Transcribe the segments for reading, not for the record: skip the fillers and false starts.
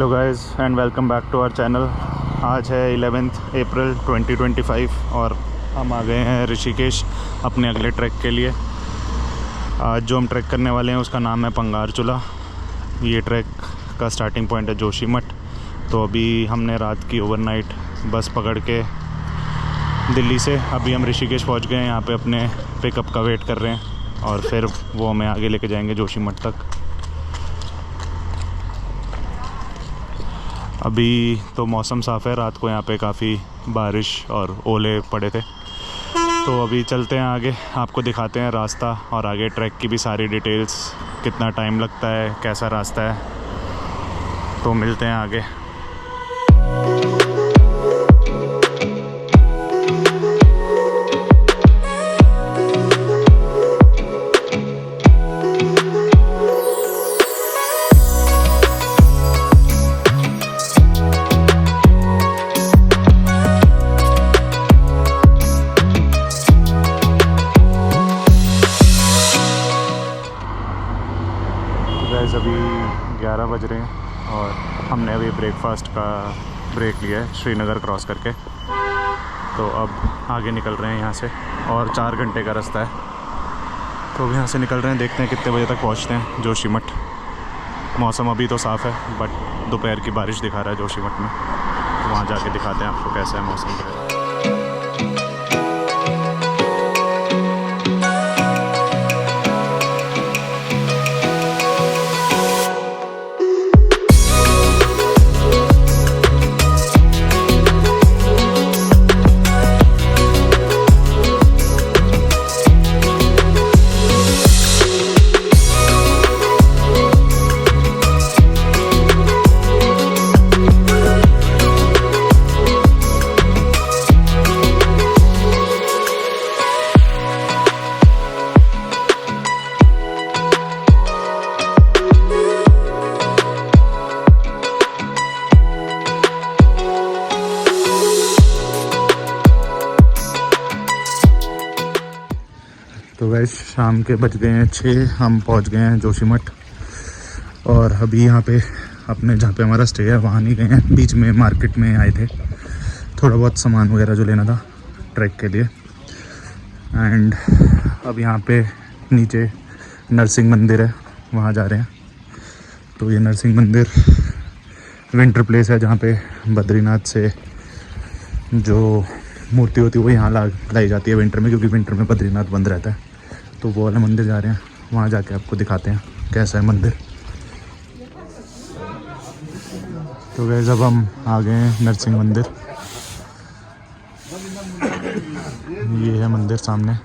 Hello guys and welcome back to our channel. आज है 11 अप्रैल 2025 और हम आ गए हैं ऋषिकेश अपने अगले ट्रैक के लिए। आज जो हम ट्रैक करने वाले हैं उसका नाम है पंगार चूल्हा। ये ट्रैक का स्टार्टिंग पॉइंट है जोशीमठ। तो अभी हमने रात की ओवरनाइट बस पकड़ के दिल्ली से अभी हम ऋषिकेश पहुंच गए हैं। यहाँ पे अपने पिकअप का वेट कर रहे हैं और फिर वो हमें आगे लेके जाएंगे जोशीमठ तक। अभी तो मौसम साफ़ है, रात को यहाँ पे काफ़ी बारिश और ओले पड़े थे। तो अभी चलते हैं आगे, आपको दिखाते हैं रास्ता और आगे ट्रैक की भी सारी डिटेल्स, कितना टाइम लगता है, कैसा रास्ता है। तो मिलते हैं आगे। अभी 11 बज रहे हैं और हमने अभी ब्रेकफास्ट का ब्रेक लिया है श्रीनगर क्रॉस करके। तो अब आगे निकल रहे हैं यहाँ से और 4 घंटे का रास्ता है। तो अब यहाँ से निकल रहे हैं, देखते हैं कितने बजे तक पहुँचते हैं जोशीमठ। मौसम अभी तो साफ़ है बट दोपहर की बारिश दिखा रहा है जोशीमठ में। तो वहाँ जाके दिखाते हैं आपको कैसा है मौसम। तो वैसे शाम के बज गए हैं 6, हम पहुंच गए हैं जोशीमठ। और अभी यहाँ पे अपने जहाँ पे हमारा स्टे है वहाँ नहीं गए हैं, बीच में मार्केट में आए थे थोड़ा बहुत सामान वगैरह जो लेना था ट्रैक के लिए। एंड अब यहाँ पे नीचे नरसिंह मंदिर है, वहाँ जा रहे हैं। तो ये नरसिंह मंदिर विंटर प्लेस है जहाँ पे बद्रीनाथ से जो मूर्ति होती है वो यहाँ लाई जाती है विंटर में, क्योंकि विंटर में बद्रीनाथ बंद रहता है। तो वो वाला मंदिर जा रहे हैं, वहाँ जाके आपको दिखाते हैं कैसा है मंदिर। तो गाइस अब हम आ गए हैं नरसिंह मंदिर। ये है मंदिर सामने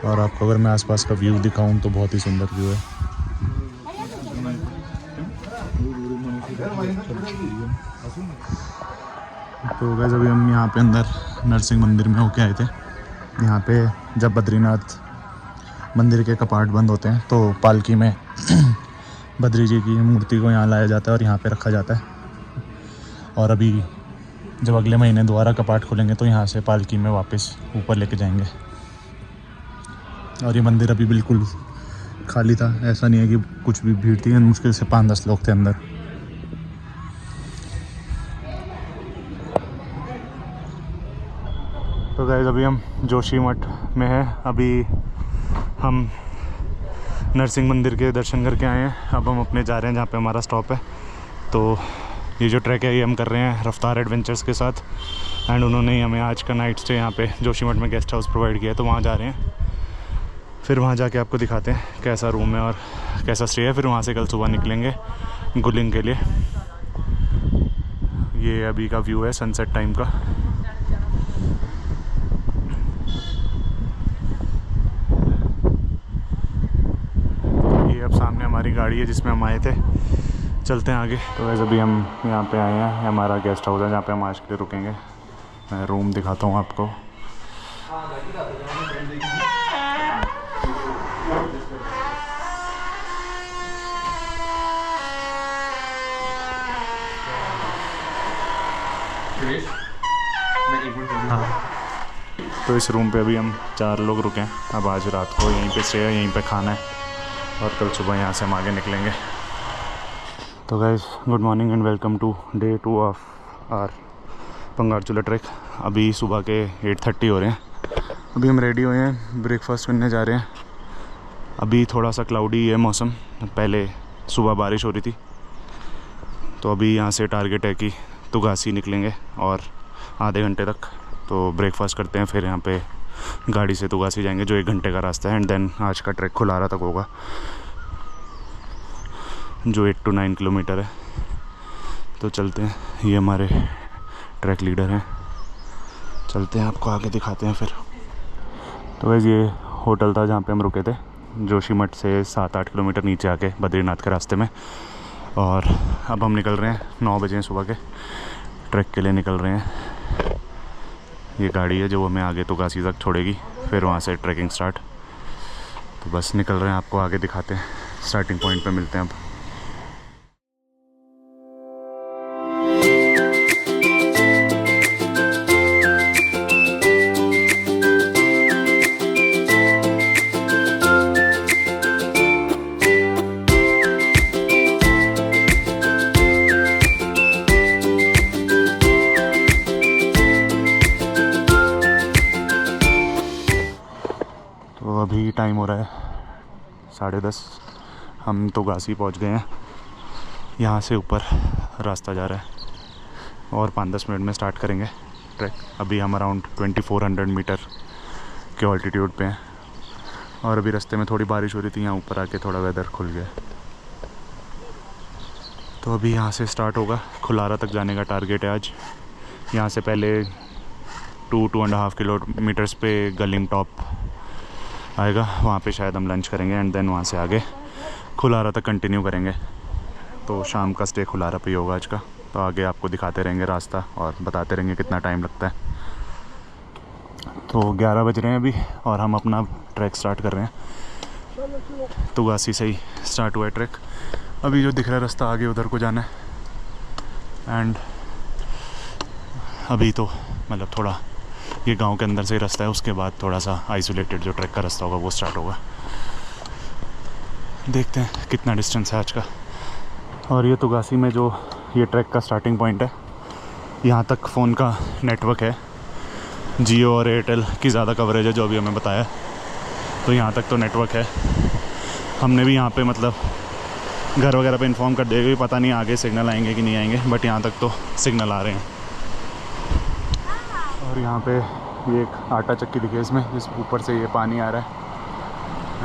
और आपको अगर मैं आसपास का व्यू दिखाऊं तो बहुत ही सुंदर व्यू है। तो गाइस अभी हम यहाँ पे अंदर नरसिंह मंदिर में होके आए थे। यहाँ पे जब बद्रीनाथ मंदिर के कपाट बंद होते हैं तो पालकी में बद्री जी की मूर्ति को यहाँ लाया जाता है और यहाँ पे रखा जाता है। और अभी जब अगले महीने दोबारा कपाट खोलेंगे तो यहाँ से पालकी में वापस ऊपर लेके जाएंगे। और ये मंदिर अभी बिल्कुल खाली था, ऐसा नहीं है कि कुछ भी भीड़ थी, मुश्किल से 5-10 लोग थे अंदर। तो गाइस अभी हम जोशीमठ में हैं। अभी हम नरसिंह मंदिर के दर्शन करके आए हैं। अब हम अपने जा रहे हैं जहाँ पे हमारा स्टॉप है। तो ये जो ट्रैक है ये हम कर रहे हैं रफ्तार एडवेंचर्स के साथ। एंड उन्होंने ही हमें आज का नाइट स्टे यहाँ पे जोशीमठ में गेस्ट हाउस प्रोवाइड किया है। तो वहाँ जा रहे हैं, फिर वहाँ जाके आपको दिखाते हैं कैसा रूम है और कैसा स्टे है। फिर वहाँ से कल सुबह निकलेंगे गुलिंग के लिए। ये अभी का व्यू है सनसेट टाइम का। अब सामने हमारी गाड़ी है जिसमें हम आए थे, चलते हैं आगे। तो वैसे अभी हम यहाँ पे आए हैं, हमारा गेस्ट हाउस है जहाँ पे हम आज के लिए रुकेंगे। मैं रूम दिखाता हूँ आपको। तो इस रूम पे अभी हम 4 लोग रुके हैं। अब आज रात को यहीं पे स्टे है, यहीं पे खाना है और कल सुबह यहाँ से हम आगे निकलेंगे। तो guys good morning and welcome to day 2 of our Pangarchulla trek. अभी सुबह के 8:30 हो रहे हैं। अभी हम रेडी हुए हैं, ब्रेकफास्ट करने जा रहे हैं। अभी थोड़ा सा क्लाउडी है मौसम, पहले सुबह बारिश हो रही थी। तो अभी यहाँ से टारगेट है कि तुगासी निकलेंगे और आधे घंटे तक तो ब्रेकफास्ट करते हैं, फिर यहाँ पे गाड़ी से तुगासी जाएंगे जो 1 घंटे का रास्ता है। एंड देन आज का ट्रैक खुलारा तक होगा जो 8 to 9 किलोमीटर है। तो चलते हैं, ये हमारे ट्रैक लीडर हैं, चलते हैं आपको आगे दिखाते हैं फिर। तो वैसे ये होटल था जहाँ पे हम रुके थे, जोशीमठ से 7-8 किलोमीटर नीचे आके बद्रीनाथ के रास्ते में। और अब हम निकल रहे हैं, 9 बजे सुबह के, ट्रैक के लिए निकल रहे हैं। ये गाड़ी है जो हमें आगे तुगासी तक छोड़ेगी, फिर वहाँ से ट्रैकिंग स्टार्ट। तो बस निकल रहे हैं, आपको आगे दिखाते हैं, स्टार्टिंग पॉइंट पे मिलते हैं अब। तो अभी टाइम हो रहा है 10:30, हम तुगासी पहुंच गए हैं। यहाँ से ऊपर रास्ता जा रहा है और 5-10 मिनट में स्टार्ट करेंगे ट्रैक। अभी हम अराउंड 2400 मीटर के ऑल्टीट्यूड पे हैं और अभी रास्ते में थोड़ी बारिश हो रही थी, यहाँ ऊपर आके थोड़ा वेदर खुल गया। तो अभी यहाँ से स्टार्ट होगा, खुलारा तक जाने का टारगेट है आज। यहाँ से पहले 2-2.5 किलोमीटर्स पे गलिंग टॉप आएगा, वहाँ पे शायद हम लंच करेंगे एंड देन वहाँ से आगे खुलारा तक कंटिन्यू करेंगे। तो शाम का स्टे खुलारा पे ही होगा आज का। तो आगे आपको दिखाते रहेंगे रास्ता और बताते रहेंगे कितना टाइम लगता है। तो 11 बज रहे हैं अभी और हम अपना ट्रैक स्टार्ट कर रहे हैं। तुगासी से ही स्टार्ट हुआ है ट्रैक। अभी जो दिख रहा है रास्ता आगे उधर को जाना है। एंड अभी तो मतलब थोड़ा ये गांव के अंदर से ही रास्ता है, उसके बाद थोड़ा सा आइसोलेटेड जो ट्रैक का रास्ता होगा वो स्टार्ट होगा। देखते हैं कितना डिस्टेंस है आज का। और ये तुगासी में जो ये ट्रैक का स्टार्टिंग पॉइंट है, यहाँ तक फ़ोन का नेटवर्क है। जियो और एयरटेल की ज़्यादा कवरेज है जो अभी हमें बताया। तो यहाँ तक तो नेटवर्क है। हमने भी यहाँ पे मतलब घर वगैरह पे इन्फॉर्म कर दिया कि पता नहीं आगे सिग्नल आएंगे कि नहीं आएंगे, बट यहाँ तक तो सिग्नल आ रहे हैं। और यहाँ पे ये एक आटा चक्की दिखी है इसमें, जिस ऊपर से ये पानी आ रहा है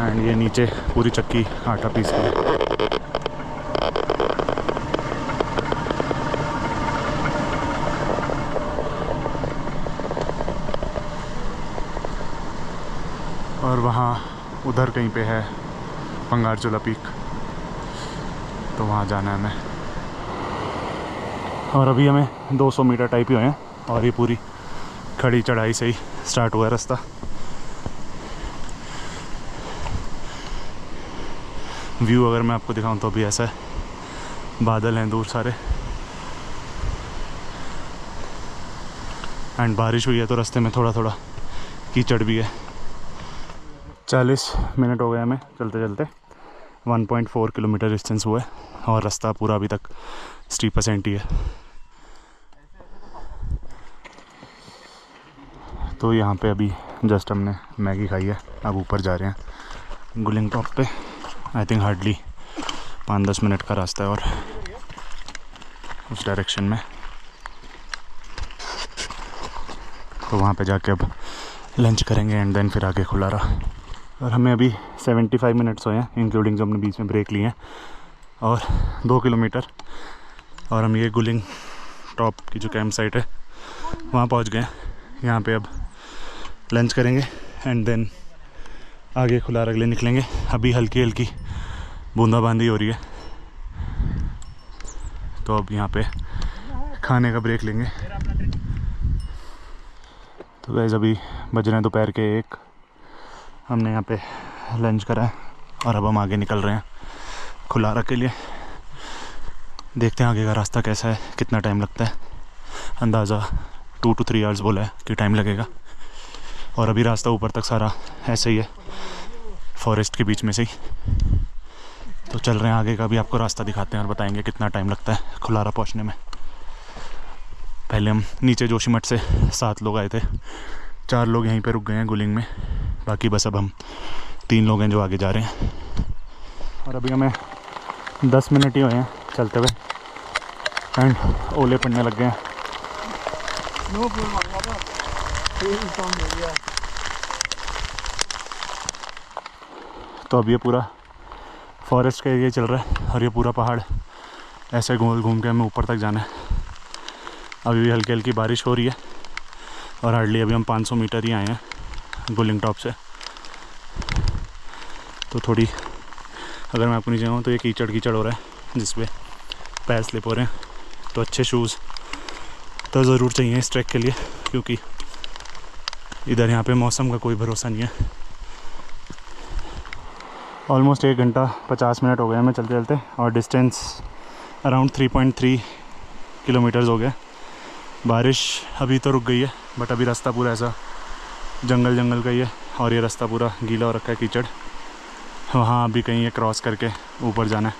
एंड ये नीचे पूरी चक्की आटा पीस रही है। और वहाँ उधर कहीं पे है पंगारचूला पीक, तो वहाँ जाना है हमें। और अभी हमें 200 मीटर टाइप ही हुए हैं और ये पूरी खड़ी चढ़ाई से ही स्टार्ट हुआ है रास्ता। व्यू अगर मैं आपको दिखाऊं तो अभी ऐसा है, बादल हैं दूर सारे एंड बारिश हुई है तो रास्ते में थोड़ा थोड़ा कीचड़ भी है। 40 मिनट हो गए हमें चलते चलते, 1.4 किलोमीटर डिस्टेंस हुआ है और रास्ता पूरा अभी तक स्टीप % ही है। तो यहाँ पे अभी जस्ट हमने मैगी खाई है, अब ऊपर जा रहे हैं गुलिंग टॉप पे। आई थिंक हार्डली 5-10 मिनट का रास्ता है और उस डायरेक्शन में। तो वहाँ पे जाके अब लंच करेंगे एंड देन फिर आगे खुलारा। और हमें अभी 75 मिनट्स हुए हैं इंक्लूडिंग जो हमने बीच में ब्रेक लिए हैं, और 2 किलोमीटर। और हम ये गुलिंग टॉप की जो कैंप साइट है वहाँ पहुँच गए हैं। यहाँ पे अब लंच करेंगे एंड देन आगे खुलारा के लिए निकलेंगे। अभी हल्की हल्की बूंदाबांदी हो रही है, तो अब यहाँ पे खाने का ब्रेक लेंगे। तो गाइस अभी बज रहे हैं दोपहर के 1। हमने यहाँ पे लंच करा है और अब हम आगे निकल रहे हैं खुलारा के लिए। देखते हैं आगे का रास्ता कैसा है, कितना टाइम लगता है। अंदाज़ा 2 to 3 आवर्स बोला है कि टाइम लगेगा। और अभी रास्ता ऊपर तक सारा ऐसे ही है, फॉरेस्ट के बीच में से ही। तो चल रहे हैं आगे का भी आपको रास्ता दिखाते हैं और बताएंगे कितना टाइम लगता है खुलारा पहुंचने में। पहले हम नीचे जोशीमठ से 7 लोग आए थे, 4 लोग यहीं पे रुक गए हैं गुलिंग में, बाकी बस अब हम 3 लोग हैं जो आगे जा रहे हैं। और अभी हमें 10 मिनट ही हुए हैं चलते हुए एंड ओले पड़ने लग गए हैं। तो अब ये पूरा फॉरेस्ट का एरिया चल रहा है और ये पूरा पहाड़ ऐसे गोल घूम के हमें ऊपर तक जाना है। अभी भी हल्की हल्की बारिश हो रही है और हार्डली अभी हम 500 मीटर ही आए हैं गुलिंग टॉप से। तो थोड़ी अगर मैं आपको नीचे आऊँ तो ये कीचड़ कीचड़ हो रहा है जिसपे पैर स्लिप हो रहे हैं, तो अच्छे शूज़ तो ज़रूर चाहिए इस ट्रैक के लिए, क्योंकि इधर यहाँ पे मौसम का कोई भरोसा नहीं है। ऑलमोस्ट 1 घंटा 50 मिनट हो गए हमें चलते चलते और डिस्टेंस अराउंड 3.3 किलोमीटर्स हो गया। बारिश अभी तो रुक गई है बट अभी रास्ता पूरा ऐसा जंगल जंगल का ही है और ये रास्ता पूरा गीला हो रखा है कीचड़। वहाँ अभी कहीं ये क्रॉस करके ऊपर जाना है,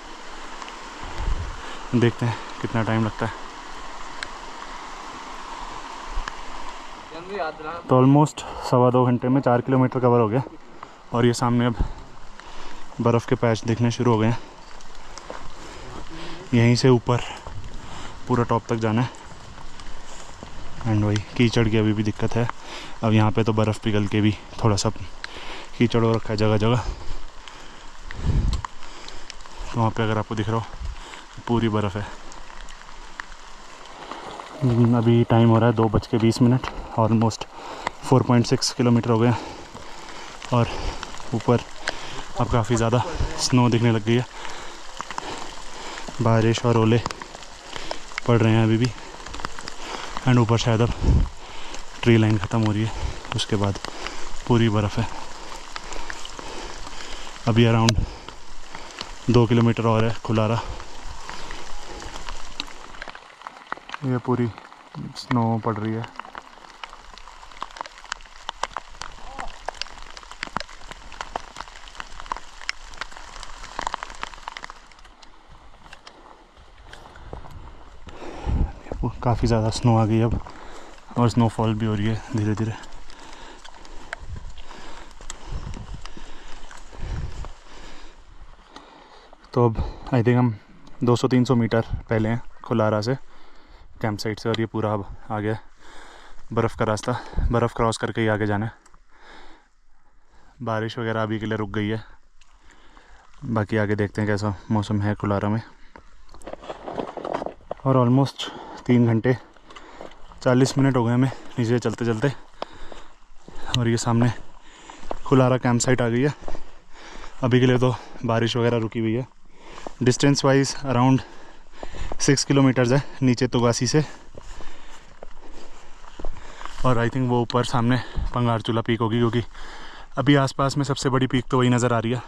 देखते हैं कितना टाइम लगता है। तो ऑलमोस्ट 1.25 घंटे में 4 किलोमीटर कवर हो गया और ये सामने अब बर्फ़ के पैच दिखने शुरू हो गए हैं। यहीं से ऊपर पूरा टॉप तक जाना है एंड वही कीचड़ की अभी भी दिक्कत है। अब यहाँ पे तो बर्फ़ पिघल के भी थोड़ा सा कीचड़ हो रखा है जगह जगह। तो वहाँ पे अगर आपको दिख रहा हो पूरी बर्फ़ है। अभी टाइम हो रहा है 2:20। ऑलमोस्ट 4.6 किलोमीटर हो गया और ऊपर अब काफ़ी ज़्यादा स्नो दिखने लग गई है। बारिश और ओले पड़ रहे हैं अभी भी एंड ऊपर शायद अब ट्री लाइन ख़त्म हो रही है, उसके बाद पूरी बर्फ़ है। अभी अराउंड 2 किलोमीटर और है खुलारा। ये पूरी स्नो पड़ रही है। काफ़ी ज़्यादा स्नो आ गई अब और स्नोफॉल भी हो रही है धीरे धीरे। तो अब आई थिंक हम 200-300 मीटर पहले हैं खुलारा से, कैंप साइट से, और ये पूरा अब आ गया बर्फ़ का रास्ता। बर्फ़ क्रॉस करके ही आगे जाना है। बारिश वगैरह अभी के लिए रुक गई है, बाकी आगे देखते हैं कैसा मौसम है खुलारा में। और ऑलमोस्ट 3 घंटे 40 मिनट हो गए हमें नीचे चलते चलते और ये सामने खुलारा कैंप साइट आ गई है। अभी के लिए तो बारिश वगैरह रुकी हुई है। डिस्टेंस वाइज अराउंड 6 किलोमीटर्स है नीचे तुगासी से, और आई थिंक वो ऊपर सामने पंगारचूला पीक होगी, क्योंकि अभी आसपास में सबसे बड़ी पीक तो वही नज़र आ रही है।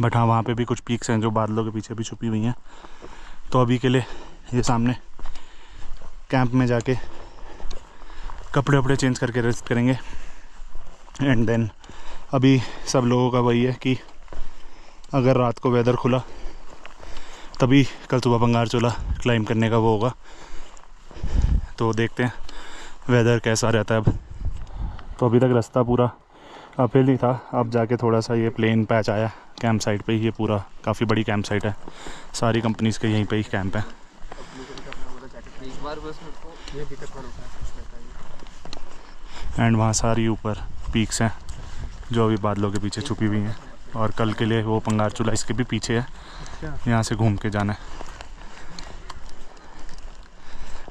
बट हाँ, वहाँ पे भी कुछ पीक्स हैं जो बादलों के पीछे भी छुपी हुई हैं। तो अभी के लिए ये सामने कैंप में जाके कपड़े वपड़े चेंज करके रेस्ट करेंगे एंड देन अभी सब लोगों का वही है कि अगर रात को वेदर खुला तभी कल सुबह पंगारचूला क्लाइंब करने का वो होगा। तो देखते हैं वेदर कैसा रहता है अब। तो अभी तक रास्ता पूरा अपहिल ही था, अब जाके थोड़ा सा ये प्लेन पैच आया कैंप साइट पे। ये पूरा काफ़ी बड़ी कैंप साइट है, सारी कंपनीज़ के यहीं पे ही कैंप है। एंड वहाँ सारी ऊपर पीक्स हैं जो अभी बादलों के पीछे छुपी हुई हैं, और कल के लिए वो पंगारचूला इसके भी पीछे है, यहाँ से घूम के जाना है।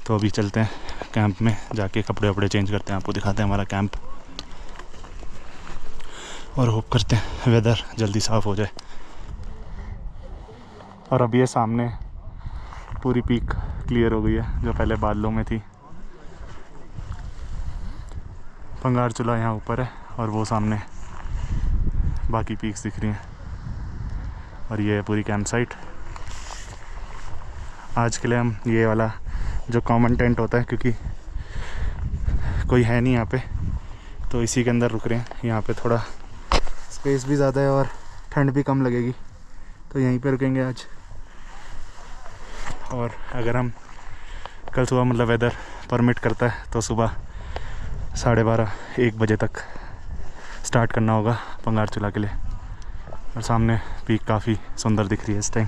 तो अभी चलते हैं कैंप में, जाके कपड़े वपड़े चेंज करते हैं, आपको दिखाते हैं हमारा कैंप, और होप करते हैं वेदर जल्दी साफ़ हो जाए। और अब ये सामने पूरी पीक क्लियर हो गई है जो पहले बादलों में थी। पंगारचूला यहाँ ऊपर है और वो सामने बाकी पीक्स दिख रही हैं, और ये है पूरी कैंप साइट। आज के लिए हम ये वाला जो कॉमन टेंट होता है, क्योंकि कोई है नहीं यहाँ पे, तो इसी के अंदर रुक रहे हैं। यहाँ पे थोड़ा स्पेस भी ज़्यादा है और ठंड भी कम लगेगी, तो यहीं पे रुकेंगे आज। और अगर हम कल सुबह मतलब वेदर परमिट करता है तो सुबह 12:30-1 बजे तक स्टार्ट करना होगा पंगारचूला के लिए। और सामने पीक काफ़ी सुंदर दिख रही है इस टाइम।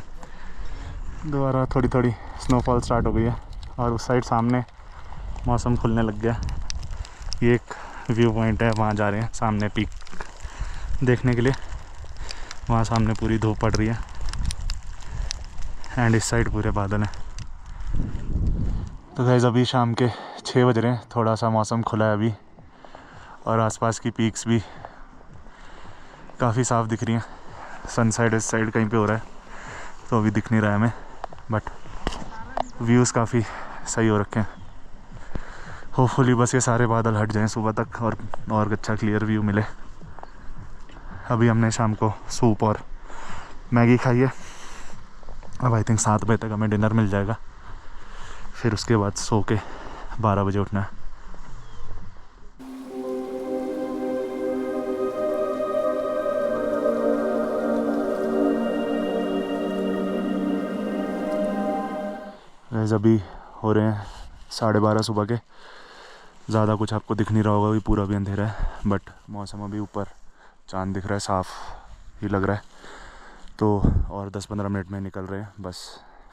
दोबारा थोड़ी थोड़ी स्नोफॉल स्टार्ट हो गई है और उस साइड सामने मौसम खुलने लग गया। ये एक व्यू पॉइंट है, वहाँ जा रहे हैं सामने पीक देखने के लिए। वहाँ सामने पूरी धूप पड़ रही है एंड इस साइड पूरे बादल हैं। तो गाइस अभी शाम के 6 बज रहे हैं, थोड़ा सा मौसम खुला है अभी और आसपास की पीक्स भी काफ़ी साफ़ दिख रही हैं। सनसाइड इस साइड कहीं पे हो रहा है तो अभी दिख नहीं रहा है हमें, बट व्यूज़ काफ़ी सही हो रखे हैं। होपफुली बस ये सारे बादल हट जाएं सुबह तक और अच्छा क्लियर व्यू मिले। अभी हमने शाम को सूप और मैगी खाई है। अब आई थिंक 7 बजे तक हमें डिनर मिल जाएगा, फिर उसके बाद सो के 12 बजे उठना है। वैसे अभी हो रहे हैं 12:30 सुबह के। ज़्यादा कुछ आपको दिख नहीं रहा होगा, अभी पूरा भी अंधेरा है, बट मौसम अभी ऊपर चांद दिख रहा है, साफ़ ही लग रहा है। तो और 10-15 मिनट में निकल रहे हैं, बस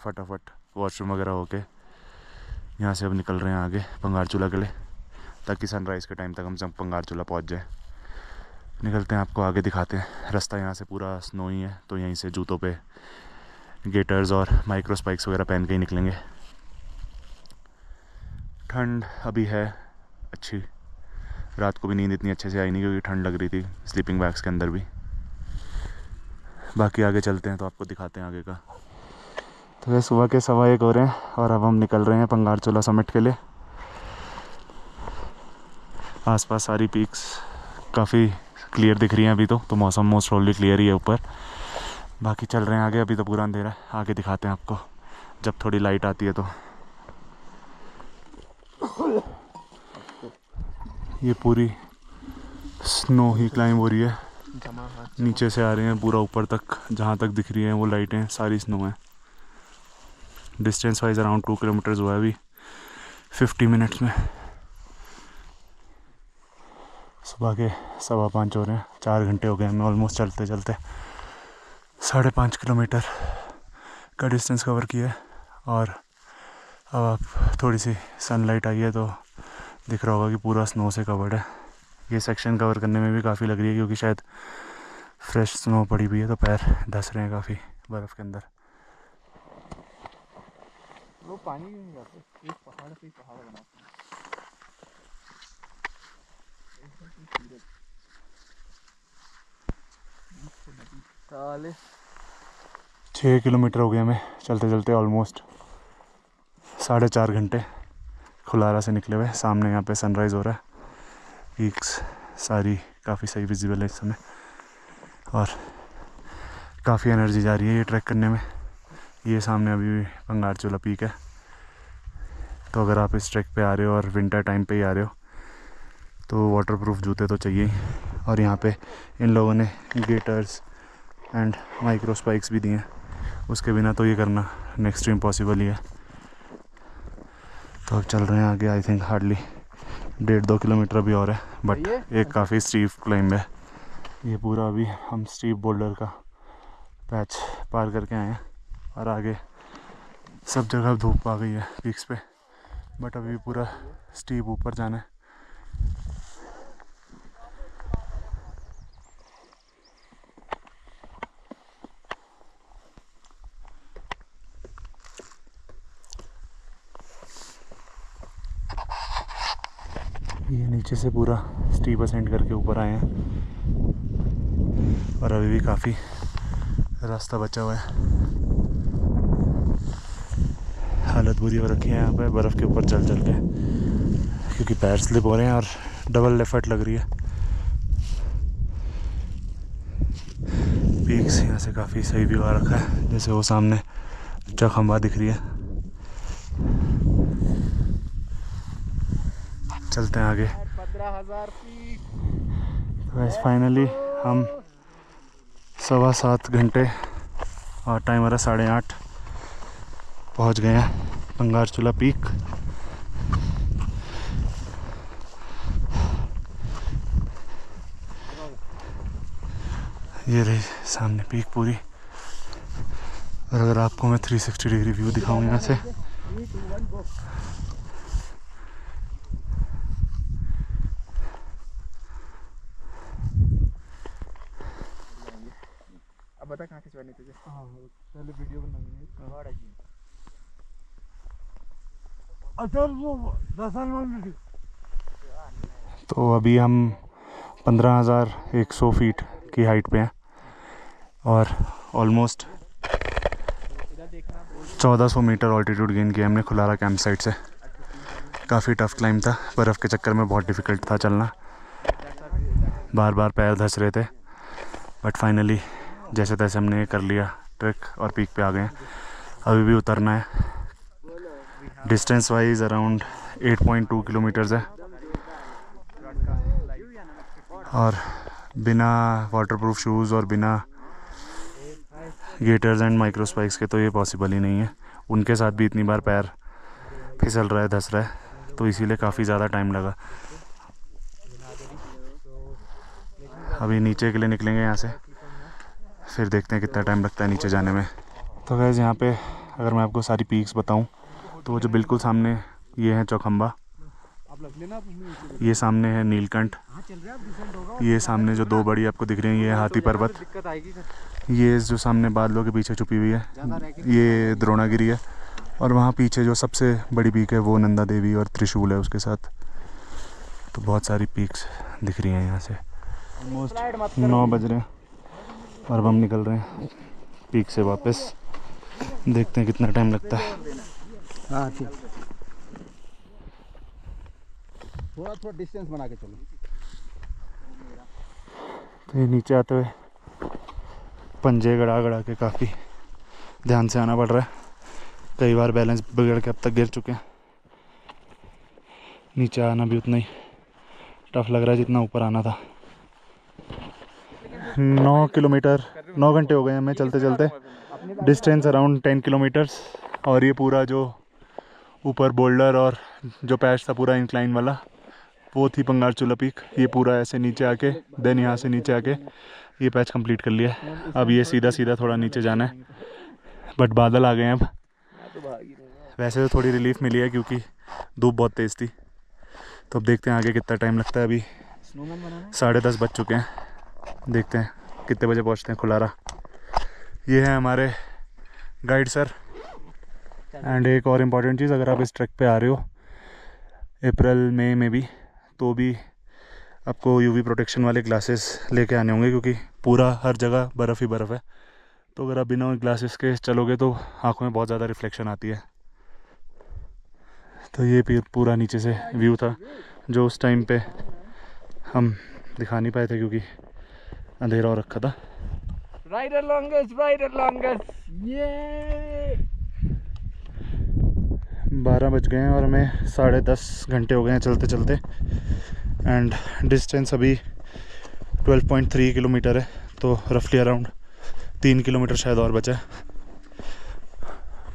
फटाफट वॉशरूम वगैरह होके यहाँ से अब निकल रहे हैं आगे पंगारचूला के लिए, ताकि सनराइज़ के टाइम तक हम सब पंगारचूला पहुँच जाए। निकलते हैं, आपको आगे दिखाते हैं। रास्ता यहाँ से पूरा स्नो ही है, तो यहीं से जूतों पे गेटर्स और माइक्रो स्पाइक्स वगैरह पहन के ही निकलेंगे। ठंड अभी है अच्छी, रात को भी नींद इतनी अच्छे से आई नहीं क्योंकि ठंड लग रही थी स्लीपिंग बैग्स के अंदर भी। बाकी आगे चलते हैं तो आपको दिखाते हैं आगे का। तो ये सुबह के 1:15 हो रहे हैं और अब हम निकल रहे हैं पंगारचूला समिट के लिए। आसपास सारी पीक्स काफ़ी क्लियर दिख रही हैं अभी तो मौसम मोस्ट प्रोबेबली क्लियर ही है ऊपर। बाकी चल रहे हैं आगे, अभी तो पूरा अंधेरा है, आगे दिखाते हैं आपको जब थोड़ी लाइट आती है। तो ये पूरी स्नो ही क्लाइंब हो रही है, नीचे से आ रहे हैं पूरा ऊपर तक, जहाँ तक दिख रही है वो लाइटें सारी स्नो हैं। डिस्टेंस वाइज अराउंड 2 किलोमीटर्स हुआ है अभी 50 मिनट्स में। सुबह के 5:15 हो रहे हैं, 4 घंटे हो गए हमें ऑलमोस्ट चलते चलते। 5.5 किलोमीटर का डिस्टेंस कवर किया है और अब आप थोड़ी सी सनलाइट आई है तो दिख रहा होगा कि पूरा स्नो से कवर्ड है। ये सेक्शन कवर करने में भी काफ़ी लग रही है क्योंकि शायद फ्रेश स्नो पड़ी हुई है, तो पैर धंस रहे हैं काफ़ी बर्फ़ के अंदर। वो पानी नहीं जाते, एक पहाड़ पे पहाड़ बनाते हैं। 6 किलोमीटर हो गया हमें चलते चलते, ऑलमोस्ट 4.5 घंटे खुलारा से निकले हुए। सामने यहाँ पे सनराइज़ हो रहा है, पीक्स सारी काफ़ी सही विजिबल है इस समय और काफ़ी एनर्जी जा रही है ये ट्रैक करने में। ये सामने अभी भी पंगारचूला पीक है, तो अगर आप इस ट्रैक पे आ रहे हो और विंटर टाइम पे ही आ रहे हो तो वाटरप्रूफ जूते तो चाहिए ही। और यहाँ पे इन लोगों ने गेटर्स एंड माइक्रो स्पाइक्स भी दिए हैं, उसके बिना तो ये करना नेक्स्ट टू इम्पॉसिबल ही है। तो अब चल रहे हैं आगे, आई थिंक हार्डली 1.5-2 किलोमीटर अभी और है, बट एक काफ़ी स्टीप क्लाइंब है ये पूरा। अभी हम स्टीप बोल्डर का पैच पार करके आए हैं और आगे सब जगह धूप आ गई है पीक्स पे, बट अभी पूरा स्टीप ऊपर जाना है। ये नीचे से पूरा स्टीप असेंड करके ऊपर आए हैं और अभी भी काफ़ी रास्ता बचा हुआ है। हालत बुरी हो रखी है यहाँ पे बर्फ़ के ऊपर चल चल के, क्योंकि पैर स्लिप हो रहे हैं और डबल एफर्ट लग रही है। पीक्स यहाँ से काफ़ी सही व्यू आ रखा है, जैसे वो सामने चखंबा दिख रही है। चलते हैं आगे। 15,000 फीट। बस फाइनली हम 7.25 घंटे और टाइम हो रहा 8:30। पहुंच गए हैं पंगारचूला पीक। ये रही सामने पीक पूरी। और अगर आपको मैं 360 डिग्री व्यू दिखाऊं यहाँ से, अब बता कहाँ खिंचवानी तुझे? हाँ पहले वीडियो बनानी है। तो अभी हम 15,100 फीट की हाइट पे हैं और ऑलमोस्ट 1400 मीटर ऑल्टीट्यूड गेन किया हमने खुलारा कैंप साइट से। काफ़ी टफ क्लाइंब था, बर्फ़ के चक्कर में बहुत डिफ़िकल्ट था चलना, बार बार पैर धंस रहे थे, बट फाइनली जैसे तैसे हमने कर लिया ट्रैक और पीक पे आ गए हैं। अभी भी उतरना है। डिस्टेंस वाइज अराउंड 8.2 किलोमीटर्स है और बिना वाटरप्रूफ शूज़ और बिना गेटर्स एंड माइक्रो स्पाइक्स के तो ये पॉसिबल ही नहीं है। उनके साथ भी इतनी बार पैर फिसल रहा है, धंस रहा है, तो इसीलिए काफ़ी ज़्यादा टाइम लगा। अभी नीचे के लिए निकलेंगे यहाँ से, फिर देखते हैं कितना टाइम लगता है नीचे जाने में। तो गैस यहाँ पे अगर मैं आपको सारी पीक्स बताऊँ तो वो जो बिल्कुल सामने ये है चौखंबा, ये सामने है नीलकंठ, ये सामने जो दो बड़ी आपको दिख रही हैं ये है हाथी पर्वत, ये जो सामने बादलों के पीछे छुपी हुई है ये द्रोणागिरी है, और वहाँ पीछे जो सबसे बड़ी पीक है वो नंदा देवी और त्रिशूल है उसके साथ। तो बहुत सारी पीक्स दिख रही हैं यहाँ से। ऑलमोस्ट 9 बज रहे हैं और अब हम निकल रहे हैं पीक से वापस। देखते हैं कितना टाइम लगता है। हाँ ठीक, थोड़ा डिस्टेंस बना के चलो। तो ये नीचे आते हुए पंजे गड़ा गड़ा के काफ़ी ध्यान से आना पड़ रहा है। कई बार बैलेंस बिगड़ के अब तक गिर चुके हैं। नीचे आना भी उतना ही टफ लग रहा है जितना ऊपर आना था। 9 किलोमीटर 9 घंटे हो गए हमें चलते चलते। Distance around 10 kilometres. और ये पूरा जो ऊपर बोल्डर और जो पैच था पूरा इंक्लाइन वाला वो थी पंगारचूला पीक। ये पूरा ऐसे नीचे आके देन यहाँ से नीचे आके ये पैच कंप्लीट कर लिया। अब ये सीधा सीधा थोड़ा नीचे जाना है, बट बादल आ गए हैं अब। वैसे तो थोड़ी रिलीफ मिली है क्योंकि धूप बहुत तेज़ थी। तो अब देखते हैं आगे कितना टाइम लगता है। अभी 10:30 बज चुके हैं। देखते हैं कितने बजे पहुँचते हैं खुलारा। ये है हमारे गाइड सर। एंड एक और इम्पॉर्टेंट चीज़, अगर आप इस ट्रैक पे आ रहे हो अप्रैल मई में भी, तो भी आपको यूवी प्रोटेक्शन वाले ग्लासेस लेके आने होंगे क्योंकि पूरा हर जगह बर्फ़ ही बर्फ़ है। तो अगर आप बिना ग्लासेस के चलोगे तो आँखों में बहुत ज़्यादा रिफ्लेक्शन आती है। तो ये पूरा नीचे से व्यू था जो उस टाइम पे हम दिखा नहीं पाए थे क्योंकि अंधेरा हो रखा था। राइडर लॉन्गेस्ट ये 12 बज गए हैं और हमें 10:30 घंटे हो गए हैं चलते चलते। एंड डिस्टेंस अभी 12.3 किलोमीटर है, तो रफली अराउंड 3 किलोमीटर शायद और बचा है।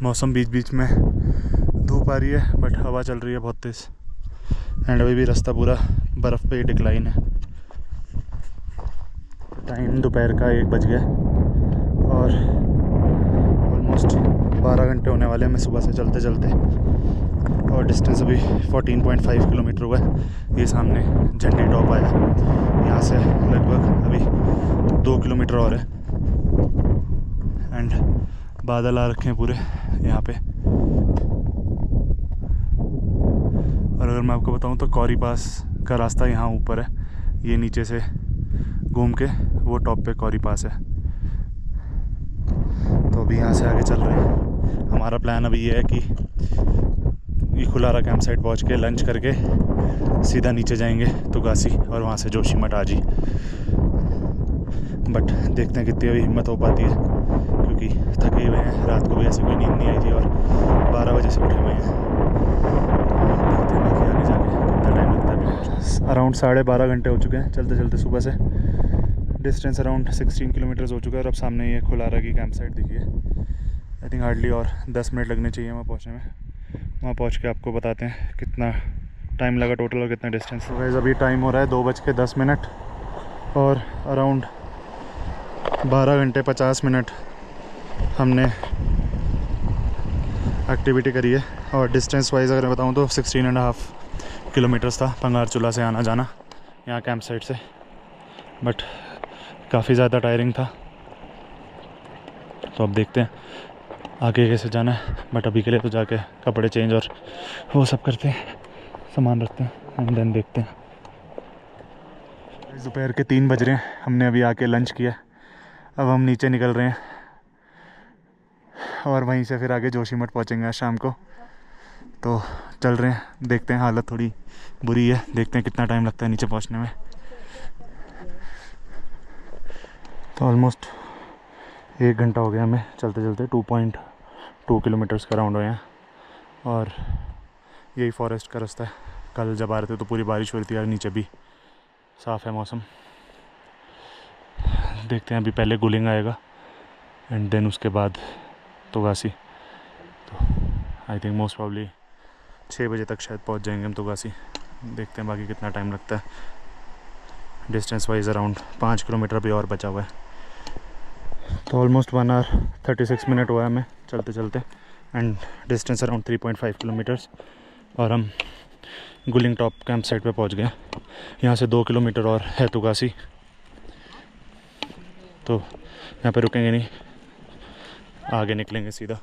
मौसम बीच बीच में धूप आ रही है बट हवा चल रही है बहुत तेज़। एंड अभी भी रास्ता पूरा बर्फ़ पे डिक्लाइन है। टाइम दोपहर का 1 बज गया और ऑलमोस्ट 12 घंटे होने वाले हैं हमें सुबह से चलते चलते। और डिस्टेंस अभी 14.5 किलोमीटर हुआ है। ये सामने झंडी टॉप आया, यहाँ से लगभग अभी 2 किलोमीटर और है। एंड बादल आ रखे हैं पूरे यहाँ पे। और अगर मैं आपको बताऊँ तो कौरी पास का रास्ता यहाँ ऊपर है, ये नीचे से घूम के वो टॉप पे कौरी पास है। तो अभी यहाँ से आगे चल रहे हैं। हमारा प्लान अभी ये है कि ये खुलारा कैंप साइट पहुँच के लंच करके सीधा नीचे जाएंगे तुगासी और वहाँ से जोशीमठ आजी। बट देखते हैं कितनी अभी हिम्मत हो पाती है क्योंकि थके हुए हैं। रात को भी ऐसे कोई नींद नहीं आई थी और 12 बजे से उठे हुए हैं। देखते हैं बाकी आगे जाके कितना टाइम लगता है। अराउंड 12.5 घंटे हो चुके हैं चलते चलते सुबह से। डिस्टेंस अराउंड 16 किलोमीटर्स हो चुका है और अब सामने ये खुलारा की कैंप साइट दिखी है। आई थिंक हार्डली और 10 मिनट लगने चाहिए वहाँ पहुँचने में। वहाँ पहुँच के आपको बताते हैं कितना टाइम लगा टोटल और कितना डिस्टेंस। तो गाइस अभी टाइम हो रहा है 2:10 और अराउंड 12 घंटे 50 मिनट हमने एक्टिविटी करी है। और डिस्टेंस वाइज अगर मैं बताऊँ तो 16.5 किलोमीटर्स था पंगारचूला से आना जाना यहाँ कैंप साइट से, बट काफ़ी ज़्यादा टायरिंग था। तो अब देखते हैं आगे कैसे जाना है, बट अभी के लिए तो जाके कपड़े चेंज और वो सब करते हैं, सामान रखते हैं एंड देन देखते हैं। दोपहर के 3 बज रहे हैं, हमने अभी आके लंच किया। अब हम नीचे निकल रहे हैं और वहीं से फिर आगे जोशीमठ पहुंचेंगे आज शाम को। तो चल रहे हैं, देखते हैं। हालत थोड़ी बुरी है, देखते हैं कितना टाइम लगता है नीचे पहुंचने में। तो ऑलमोस्ट 1 घंटा हो गया हमें चलते चलते। 2.2 किलोमीटर्स का राउंड हुए हैं और यही फॉरेस्ट का रास्ता है। कल जब आ रहे थे तो पूरी बारिश हो रही थी यार, नीचे भी साफ़ है मौसम। देखते हैं, अभी पहले गुलिंग आएगा एंड देन उसके बाद तोगासी। तो आई थिंक मोस्ट प्रॉब्ली 6 बजे तक शायद पहुंच जाएंगे हम तोगासी। देखते हैं बाकी कितना टाइम लगता है। डिस्टेंस वाइज अराउंड 5 किलोमीटर भी और बचा हुआ है। तो ऑलमोस्ट 1 आवर 36 मिनट हुआ है हमें चलते चलते एंड डिस्टेंस अराउंड 3.5 किलोमीटर्स। और हम गुलिंग टॉप कैंप साइट पे पहुंच गए। यहाँ से 2 किलोमीटर और है तोगासी, तो यहाँ पे रुकेंगे नहीं, आगे निकलेंगे सीधा।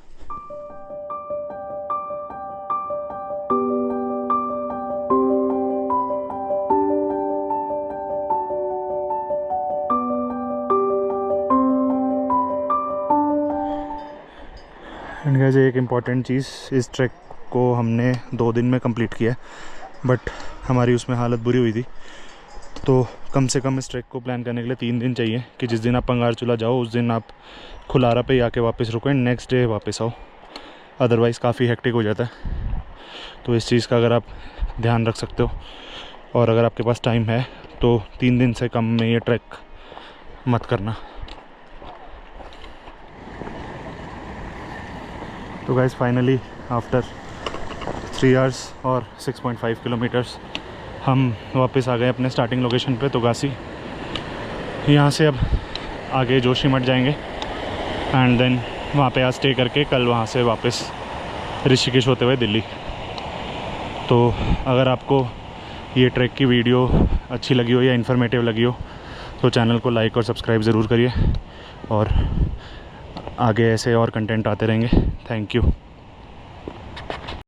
एंड गाइस एक इम्पॉर्टेंट चीज़, इस ट्रैक को हमने 2 दिन में कंप्लीट किया, बट हमारी उसमें हालत बुरी हुई थी। तो कम से कम इस ट्रैक को प्लान करने के लिए 3 दिन चाहिए कि जिस दिन आप पंगारचूला जाओ उस दिन आप खुलारा पे ही आके वापस रुको एंड नेक्स्ट डे वापस आओ, अदरवाइज़ काफ़ी हेक्टिक हो जाता है। तो इस चीज़ का अगर आप ध्यान रख सकते हो और अगर आपके पास टाइम है तो 3 दिन से कम में ये ट्रैक मत करना। तो गाइस फाइनली आफ्टर 3 आवर्स और 6.5 किलोमीटर्स हम वापस आ गए अपने स्टार्टिंग लोकेशन पे तोगासी। यहाँ से अब आगे जोशीमठ जाएंगे एंड देन वहाँ पे आज स्टे करके कल वहाँ से वापस ऋषिकेश होते हुए दिल्ली। तो अगर आपको ये ट्रैक की वीडियो अच्छी लगी हो या इन्फॉर्मेटिव लगी हो तो चैनल को लाइक और सब्सक्राइब ज़रूर करिए और आगे ऐसे और कंटेंट आते रहेंगे। Thank you.